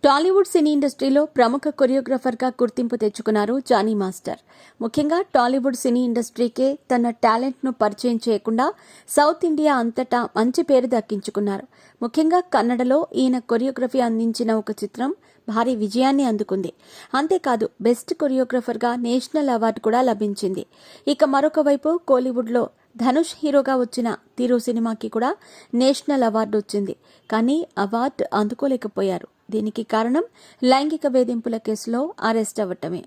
టాలీవుడ్ సినీ ఇండస్ట్రీలో ప్రముఖ కొరియోగ్రాఫర్గా గుర్తింపు తెచ్చుకున్నారు జానీ మాస్టర్. ముఖ్యంగా టాలీవుడ్ సినీ ఇండస్ట్రీకే తన టాలెంట్ను పరిచయం చేయకుండా సౌత్ ఇండియా అంతటా మంచి పేరు దక్కించుకున్నారు. ముఖ్యంగా కన్నడలో ఈయన కొరియోగ్రఫీ అందించిన ఒక చిత్రం భారీ విజయాన్ని అందుకుంది. అంతేకాదు బెస్ట్ కొరియోగ్రాఫర్గా నేషనల్ అవార్డు కూడా లభించింది. ఇక మరొక వైపు కోలీవుడ్లో ధనుష్ హీరోగా వచ్చిన తిరు సినిమాకి కూడా నేషనల్ అవార్డు వచ్చింది. కానీ అవార్డు అందుకోలేకపోయారు. దీనికి కారణం లైంగిక వేధింపుల కేసులో అరెస్ట్ అవ్వటమే.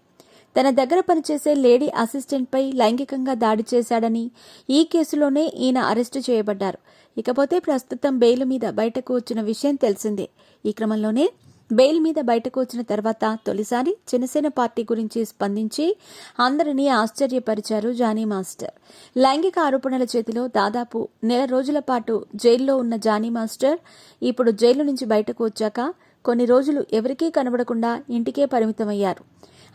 తన దగ్గర పనిచేసే లేడీ అసిస్టెంట్పై లైంగికంగా దాడి చేశాడని ఈ కేసులోనే ఈయన అరెస్టు చేయబడ్డారు. ఇకపోతే ప్రస్తుతం బెయిల్ మీద బయటకు వచ్చిన విషయం తెలిసిందే. ఈ క్రమంలోనే బెయిల్ మీద బయటకు వచ్చిన తర్వాత తొలిసారి జనసేన పార్టీ గురించి స్పందించి అందరినీ ఆశ్చర్యపరిచారు జానీ మాస్టర్. లైంగిక ఆరోపణల చేతిలో దాదాపు నెల రోజుల పాటు జైల్లో ఉన్న జానీ మాస్టర్ ఇప్పుడు జైలు నుంచి బయటకు వచ్చాక కొన్ని రోజులు ఎవరికీ కనబడకుండా ఇంటికే పరిమితమయ్యారు.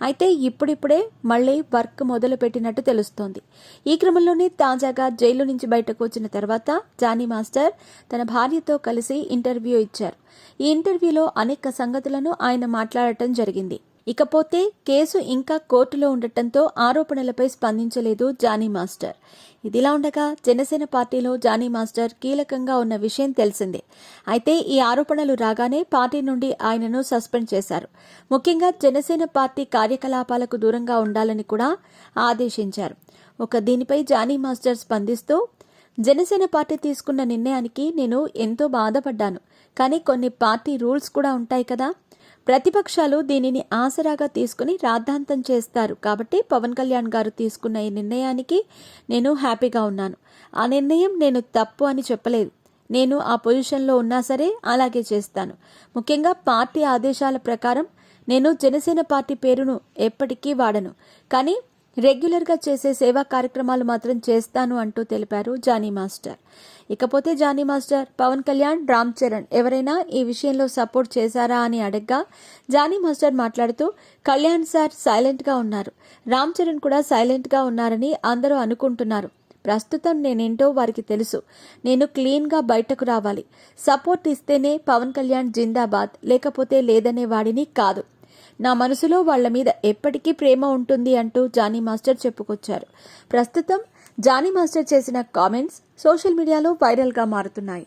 అయితే ఇప్పుడిప్పుడే మళ్లీ వర్క్ మొదలు పెట్టినట్టు తెలుస్తోంది. ఈ క్రమంలోనే తాజాగా జైలు నుంచి బయటకు వచ్చిన తర్వాత జానీ మాస్టర్ తన భార్యతో కలిసి ఇంటర్వ్యూ ఇచ్చారు. ఈ ఇంటర్వ్యూలో అనేక సంగతులను ఆయన మాట్లాడటం జరిగింది. ఇకపోతే కేసు ఇంకా కోర్టులో ఉండటంతో ఆరోపణలపై స్పందించలేదు జానీ మాస్టర్. ఇదిలా ఉండగా జనసేన పార్టీలో జానీ మాస్టర్ కీలకంగా ఉన్న విషయం తెలిసిందే. అయితే ఈ ఆరోపణలు రాగానే పార్టీ నుండి ఆయనను సస్పెండ్ చేశారు. ముఖ్యంగా జనసేన పార్టీ కార్యకలాపాలకు దూరంగా ఉండాలని కూడా ఆదేశించారు. దీనిపై జానీ మాస్టర్ స్పందిస్తూ, జనసేన పార్టీ తీసుకున్న నిర్ణయానికి నేను ఎంతో బాధపడ్డాను. కానీ కొన్ని పార్టీ రూల్స్ కూడా ఉంటాయి కదా. ప్రతిపక్షాలు దీనిని ఆసరాగా తీసుకుని రాద్ధాంతం చేస్తారు. కాబట్టి పవన్ కళ్యాణ్ గారు తీసుకున్న ఈ నిర్ణయానికి నేను హ్యాపీగా ఉన్నాను. ఆ నిర్ణయం నేను తప్పు అని చెప్పలేదు. నేను ఆ పొజిషన్లో ఉన్నా సరే అలాగే చేస్తాను. ముఖ్యంగా పార్టీ ఆదేశాల ప్రకారం నేను జనసేన పార్టీ పేరును ఎప్పటికీ వాడను. కానీ రెగ్యులర్గా చేసే సేవా కార్యక్రమాలు మాత్రం చేస్తాను అంటూ తెలిపారు జానీ మాస్టర్. ఇకపోతే జానీ మాస్టర్ పవన్ కళ్యాణ్, రామ్ చరణ్ ఎవరైనా ఈ విషయంలో సపోర్ట్ చేశారా అని అడగ్గా జానీ మాస్టర్ మాట్లాడుతూ, కళ్యాణ్ సార్ సైలెంట్గా ఉన్నారు, రామ్ చరణ్ కూడా సైలెంట్గా ఉన్నారని అందరూ అనుకుంటున్నారు. ప్రస్తుతం నేనేంటో వారికి తెలుసు. నేను క్లీన్గా బయటకు రావాలి. సపోర్ట్ ఇస్తేనే పవన్ కళ్యాణ్ జిందాబాద్, లేకపోతే లేదనే వాడిని కాదు. నా మనసులో వాళ్ల మీద ఎప్పటికీ ప్రేమ ఉంటుంది అంటూ జానీ మాస్టర్ చెప్పుకొచ్చారు. ప్రస్తుతం జానీ మాస్టర్ చేసిన కామెంట్స్ సోషల్ మీడియాలో వైరల్గా మారుతున్నాయి.